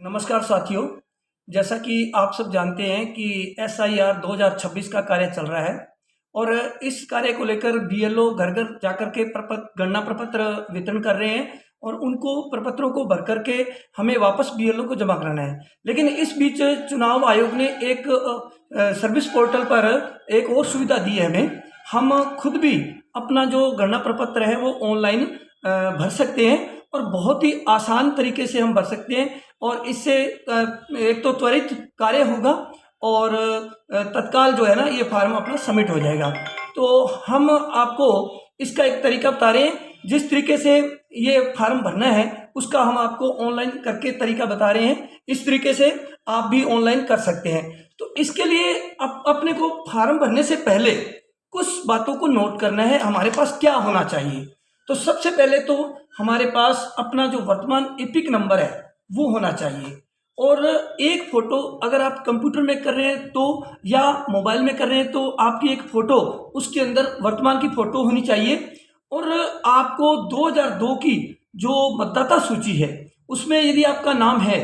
नमस्कार साथियों। जैसा कि आप सब जानते हैं कि SIR 2026 का कार्य चल रहा है और इस कार्य को लेकर BLO घर घर जाकर के गणना प्रपत्र वितरण कर रहे हैं और उनको प्रपत्रों को भर करके हमें वापस BLO को जमा कराना है। लेकिन इस बीच चुनाव आयोग ने एक सर्विस पोर्टल पर एक और सुविधा दी है हमें। हम खुद भी अपना जो गणना प्रपत्र है वो ऑनलाइन भर सकते हैं और बहुत ही आसान तरीके से हम भर सकते हैं और इससे एक तो त्वरित कार्य होगा और तत्काल जो है ना ये फार्म अपना सबमिट हो जाएगा। तो हम आपको इसका एक तरीका बता रहे हैं, जिस तरीके से ये फार्म भरना है उसका हम आपको ऑनलाइन करके तरीका बता रहे हैं। इस तरीके से आप भी ऑनलाइन कर सकते हैं। तो इसके लिए अपने को फार्म भरने से पहले कुछ बातों को नोट करना है, हमारे पास क्या होना चाहिए। तो सबसे पहले तो हमारे पास अपना जो वर्तमान एपिक नंबर है वो होना चाहिए और एक फ़ोटो, अगर आप कंप्यूटर में कर रहे हैं तो या मोबाइल में कर रहे हैं तो आपकी एक फ़ोटो उसके अंदर वर्तमान की फ़ोटो होनी चाहिए। और आपको 2002 की जो मतदाता सूची है उसमें यदि आपका नाम है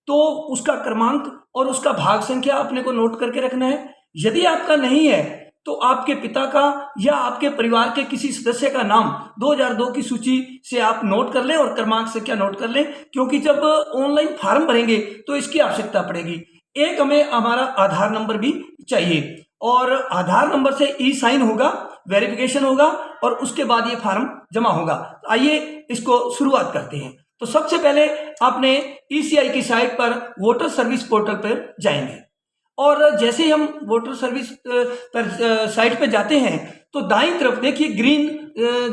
तो उसका क्रमांक और उसका भाग संख्या अपने को नोट करके रखना है। यदि आपका नहीं है तो आपके पिता का या आपके परिवार के किसी सदस्य का नाम 2002 की सूची से आप नोट कर लें और क्रमांक संख्या नोट कर लें, क्योंकि जब ऑनलाइन फार्म भरेंगे तो इसकी आवश्यकता पड़ेगी। एक हमें हमारा आधार नंबर भी चाहिए और आधार नंबर से ई साइन होगा, वेरिफिकेशन होगा और उसके बाद ये फार्म जमा होगा। आइए इसको शुरुआत करते हैं। तो सबसे पहले आपने ECI की साइट पर वोटर सर्विस पोर्टल पर जाएंगे और जैसे ही हम वोटर सर्विस पर साइट पे जाते हैं तो दाईं तरफ देखिए ग्रीन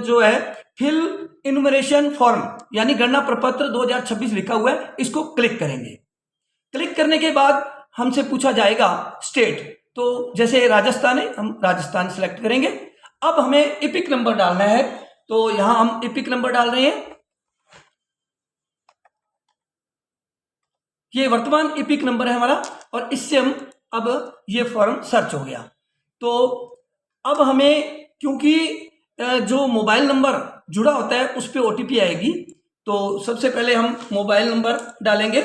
जो है फिल इनुमरेशन फॉर्म यानी गणना प्रपत्र 2026 लिखा हुआ है, इसको क्लिक करेंगे। क्लिक करने के बाद हमसे पूछा जाएगा स्टेट, तो जैसे राजस्थान है हम राजस्थान सेलेक्ट करेंगे। अब हमें एपिक नंबर डालना है तो यहां हम एपिक नंबर डाल रहे हैं। ये वर्तमान एपिक नंबर है हमारा और इससे हम अब ये फॉर्म सर्च हो गया। तो अब हमें, क्योंकि जो मोबाइल नंबर जुड़ा होता है उस पर OTP आएगी, तो सबसे पहले हम मोबाइल नंबर डालेंगे।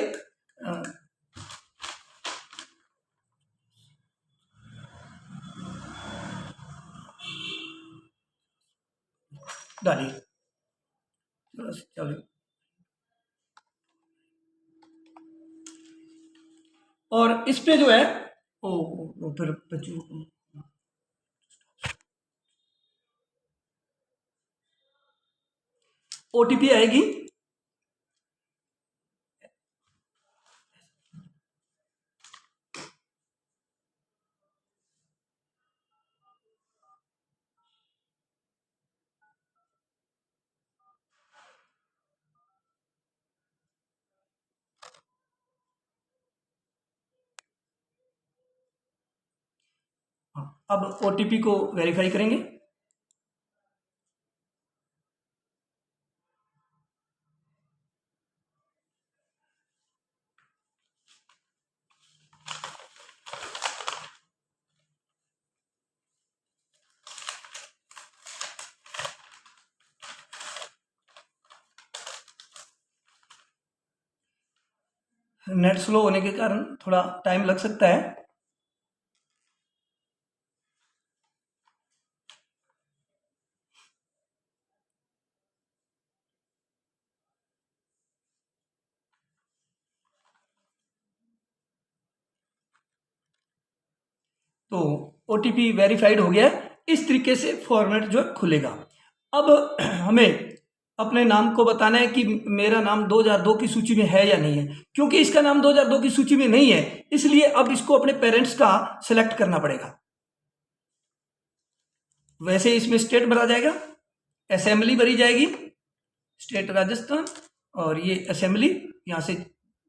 डालिए, चलिए। और इस पे जो है फिर OTP आएगी। अब OTP को वेरीफाई करेंगे। नेट स्लो होने के कारण थोड़ा टाइम लग सकता है। तो OTP वेरीफाइड हो गया। इस तरीके से फॉर्मेट जो है खुलेगा। अब हमें अपने नाम को बताना है कि मेरा नाम 2002 की सूची में है या नहीं है। क्योंकि इसका नाम 2002 की सूची में नहीं है, इसलिए अब इसको अपने पेरेंट्स का सेलेक्ट करना पड़ेगा। वैसे इसमें स्टेट भरा जाएगा, असेंबली भरी जाएगी, स्टेट राजस्थान, और ये असेंबली यहाँ से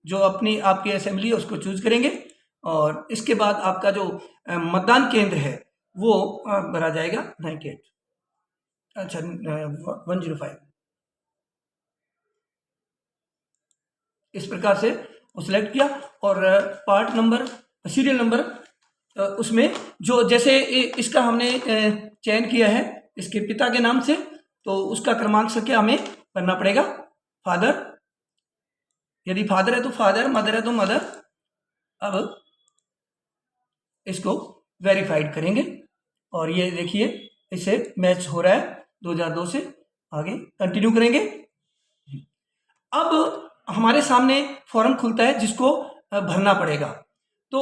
जो अपनी आपकी असेंबली है उसको चूज करेंगे और इसके बाद आपका जो मतदान केंद्र है वो भरा जाएगा 98, अच्छा 105। इस प्रकार से वो सिलेक्ट किया और पार्ट नंबर, सीरियल नंबर उसमें जो जैसे इसका हमने चयन किया है इसके पिता के नाम से, तो उसका क्रमांक संख्या हमें भरना पड़ेगा। फादर यदि फादर है तो फादर, मदर है तो मदर। अब इसको वेरीफाइड करेंगे और ये देखिए इसे मैच हो रहा है 2002 से। आगे कंटिन्यू करेंगे। अब हमारे सामने फॉर्म खुलता है जिसको भरना पड़ेगा। तो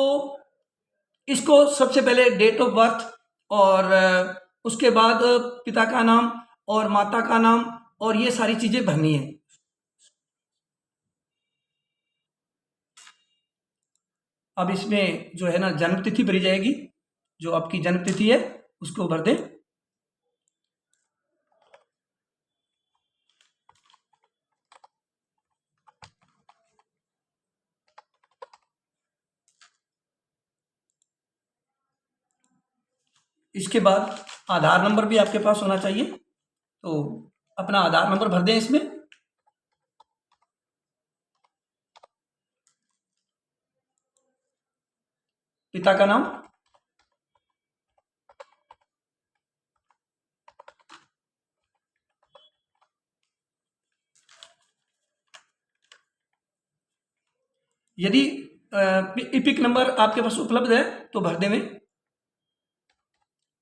इसको सबसे पहले डेट ऑफ बर्थ और उसके बाद पिता का नाम और माता का नाम और ये सारी चीजें भरनी है। अब इसमें जो है ना जन्म तिथि भरी जाएगी, जो आपकी जन्म तिथि है उसको भर दें। इसके बाद आधार नंबर भी आपके पास होना चाहिए, तो अपना आधार नंबर भर दें इसमें। पिता का नाम, यदि इपिक नंबर आपके पास उपलब्ध है तो भर दें।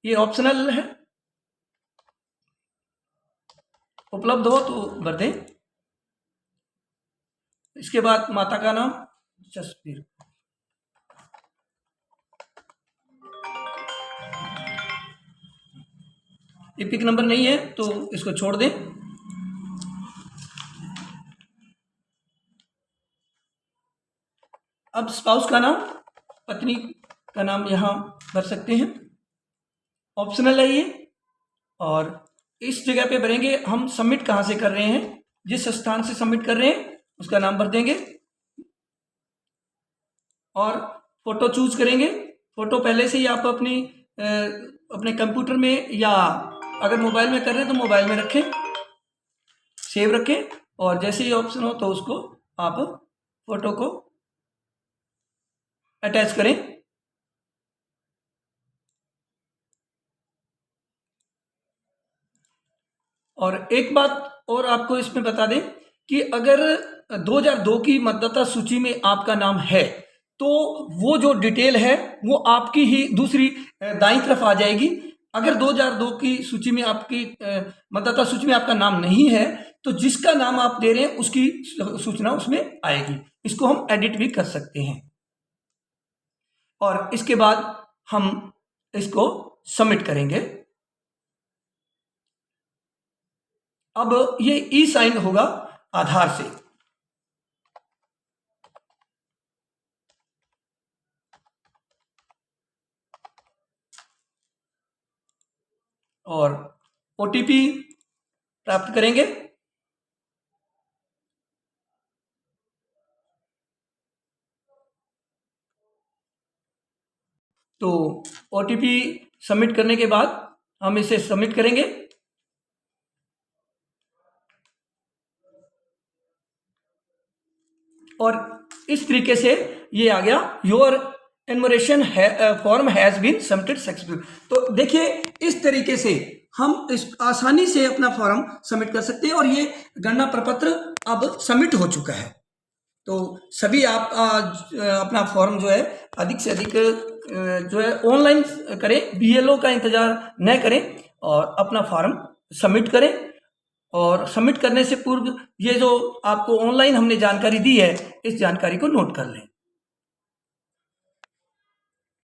ये ऑप्शनल है, उपलब्ध हो तो भर दें। इसके बाद माता का नाम जसबीर। इपिक नंबर नहीं है तो इसको छोड़ दें। अब स्पाउस का नाम, पत्नी का नाम यहाँ भर सकते हैं, ऑप्शनल है ये। और इस जगह पे भरेंगे हम सबमिट कहाँ से कर रहे हैं, जिस स्थान से सबमिट कर रहे हैं उसका नाम भर देंगे और फोटो चूज करेंगे। फोटो पहले से ही आप अपने कंप्यूटर में या अगर मोबाइल में कर रहे हैं तो मोबाइल में रखें, सेव रखें और जैसे ही ऑप्शन हो तो उसको आप फोटो को अटैच करें। और एक बात और आपको इसमें बता दें कि अगर 2002 की मतदाता सूची में आपका नाम है तो वो जो डिटेल है वो आपकी ही दूसरी दाईं तरफ आ जाएगी। अगर 2002 की सूची में आपकी मतदाता सूची में आपका नाम नहीं है तो जिसका नाम आप दे रहे हैं उसकी सूचना उसमें आएगी। इसको हम एडिट भी कर सकते हैं और इसके बाद हम इसको सबमिट करेंगे। अब ये ई साइन होगा आधार से। और ओटीपी प्राप्त करेंगे। तो ओटीपी सबमिट करने के बाद हम इसे सबमिट करेंगे और इस तरीके से ये आ गया your enumeration form has been submitted successful. तो देखिए इस तरीके से हम इस आसानी से अपना फॉर्म सबमिट कर सकते हैं और ये गणना प्रपत्र अब सबमिट हो चुका है। तो सभी आप अपना फॉर्म जो है अधिक से अधिक जो है ऑनलाइन करें, बीएलओ का इंतजार न करें और अपना फॉर्म सबमिट करें। और सबमिट करने से पूर्व ये जो आपको ऑनलाइन हमने जानकारी दी है इस जानकारी को नोट कर लें।